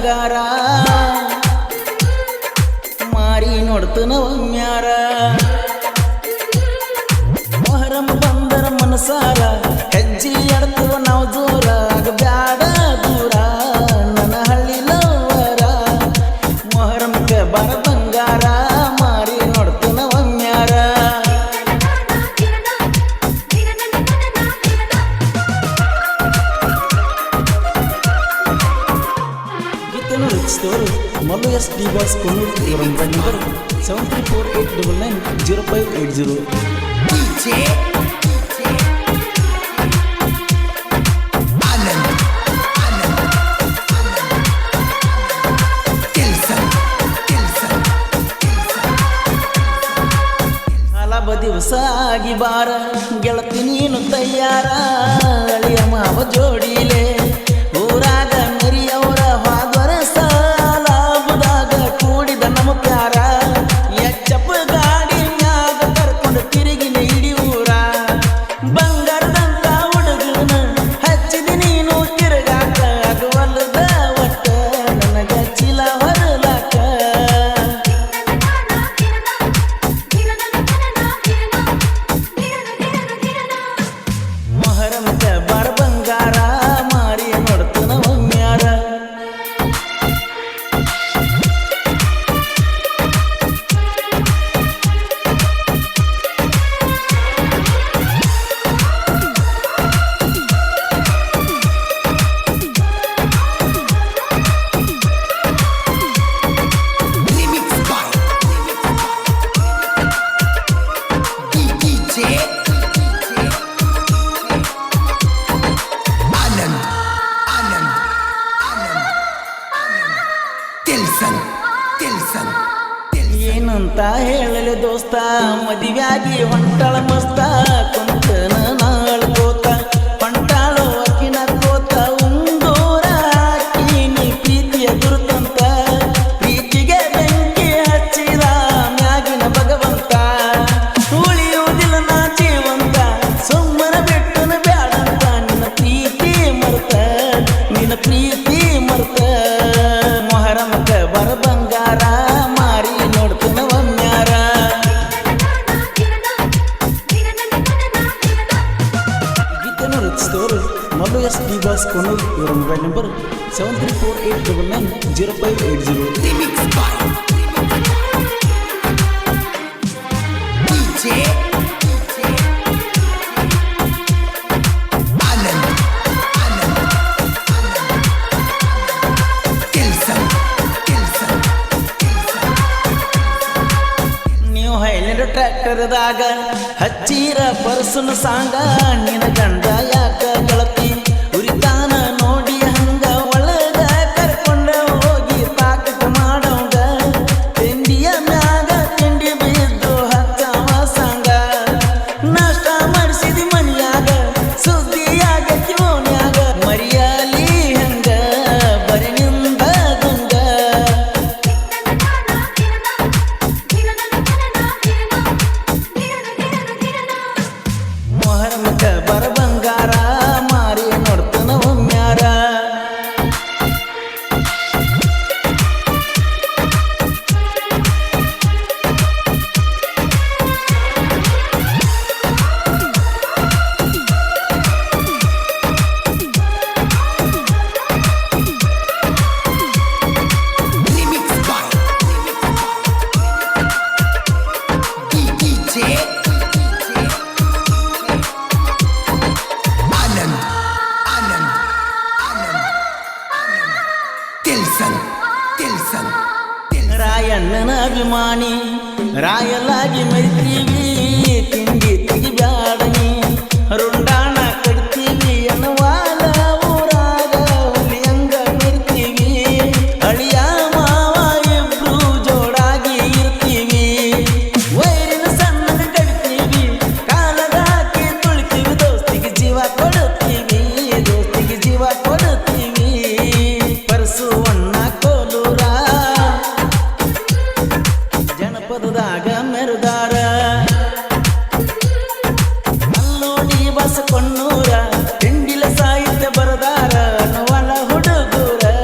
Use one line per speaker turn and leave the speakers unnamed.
ಬಂಗಾರ ಮಾರಿ ನೋಡ್ತನ ಒಮ್ಮ್ಯಾರ ಮೊಹರಂ ಬಂದರ ಮನಸಾರ ಹೆಜ್ಜೆ ಎಡ್ತವ ನಾವು ದೂರ ಬ್ಯಾಡ ದೂರ ನನ್ನ ಹಳ್ಳಿ ಲವರ ಮೊಹರಂಗೆ ಬರ ಬಂಗಾರ ಮಾರಿ ನೋಡ್ತನ ಒಮ್ಮ್ಯಾರ Malu S. Divas Kunur your mobile number 7348990580 DJ Anand Tilson Alaba divasagi bara ಗೆಳತಿ ನೀನು ತಯಾರ ಅಳಿಯ ಮಾವ ಜೋಡಿಲೆ ಊರಾಗ ಮರಿಯವರ ಹಾದರ ಸಾಲ ಬುದಾಗ ಕೂಡಿದ ನಮ್ಮ ಪ್ಯಾರ ಎಚ್ಚಪ್ಪ ಗಾಡಿ ಮ್ಯಾಗ ಕರ್ಕೊಂಡು ತಿರುಗಿನ ಇಡಿ ಊರ ಬಂಗಾರದಂತ ಹುಡುಗನ ಹಚ್ಚಿದ ನೀನು ತಿರುಗಾಕ ಅಗವಲ್ಲದ ಒಟ್ಟ ನನಗ ಚಿಲ ಹೊರಲಾಕ ಮೊಹರಂಕ ಬರ ಬಂಗಾರ ಮಾರಿ ನೋಡ್ತನ ಒಮ್ಮ್ಯಾರ ಏನಂತ ಹೇಳಲೆ ದೋಸ್ತ ಮದುವೆಯಾಗಿ ಹೊಂಟಾಳ ಮಸ್ತ ಕುಂತನ ನಾಳ್ಕೋತ ಹೊಂಟಾಳು ಅಕ್ಕಿನ ಕೋತ ಉಂದೂರ ಹಾಕಿ ನೀ ಪ್ರೀತಿಯ ಗುರುತಂತ ಪ್ರೀತಿಗೆ ಬೆಂಕಿ ಹಚ್ಚಿದ ಮ್ಯಾಗಿನ ಭಗವಂತ ಉಳಿಯುವುದಿಲ್ಲ ನಾ ಜೀವಂತ ಸುಮ್ಮನ ಬಿಟ್ಟನ ಬ್ಯಾಡಂತ ನಿನ್ನ ಪ್ರೀತಿ ಮರ್ತ ಮೊಹರಂಕ ಬರ ಬಂಗಾರ ಮಾರಿ ನೋಡ್ತನ ಒಮ್ಮ್ಯಾರ ಗೀತೆಯನ್ನು ರಚಿಸಿದವರು ಮಲ್ಲು ಎಸ್ ದಿವಾಸ್ ಕೊನೂರ್ ಇವರ ಮೊಬೈಲ್ ನಂಬರ್ 7348990580 ನೀವು ಹೈಲೈಟ್ ಟ್ರ್ಯಾಕ್ಟರ್ದಾಗ ಹಚ್ಚಿರ ಪರ್ಸನ ಸಾಂಗ ನಿನ್ನ ಗಂಡ ಯಾಕ ಗೆಳತಿ ಉರಿತಾನ ನೋಡಿ ಹಂಗ ಒಳಗ ಕರ್ಕೊಂಡ ಹೋಗಿ ತಾಕಟ ಮಾಡೋಂಗ ತಿಂಡಿಯ ಮ್ಯಾಗ ತಿಂಡಿ ಬಿದ್ದು ಹಚ್ಚಾವ ಸಾಂಗ ನಾಷ್ಟ ಮಾಡಿಸಿದಿ ಮನಿಯಾಗ ಸುದ್ದಿಯಾಗತಿ ಓನ್ಯಾಗ ಮರಿಯಾಲಿ ಹಂಗ ಬರಿ ನಿಂದ ದುಂಗ ಮೊಹರಂಕ ಬರ ಬಂಗಾರ ಮಾರಿ ನೋಡ್ತನ ಒಮ್ಮ್ಯಾರ ರಾಯಣ್ಣನ ಅಭಿಮಾನಿ ರಾಯಲಾಗಿ ಮೆರಿತೀವಿ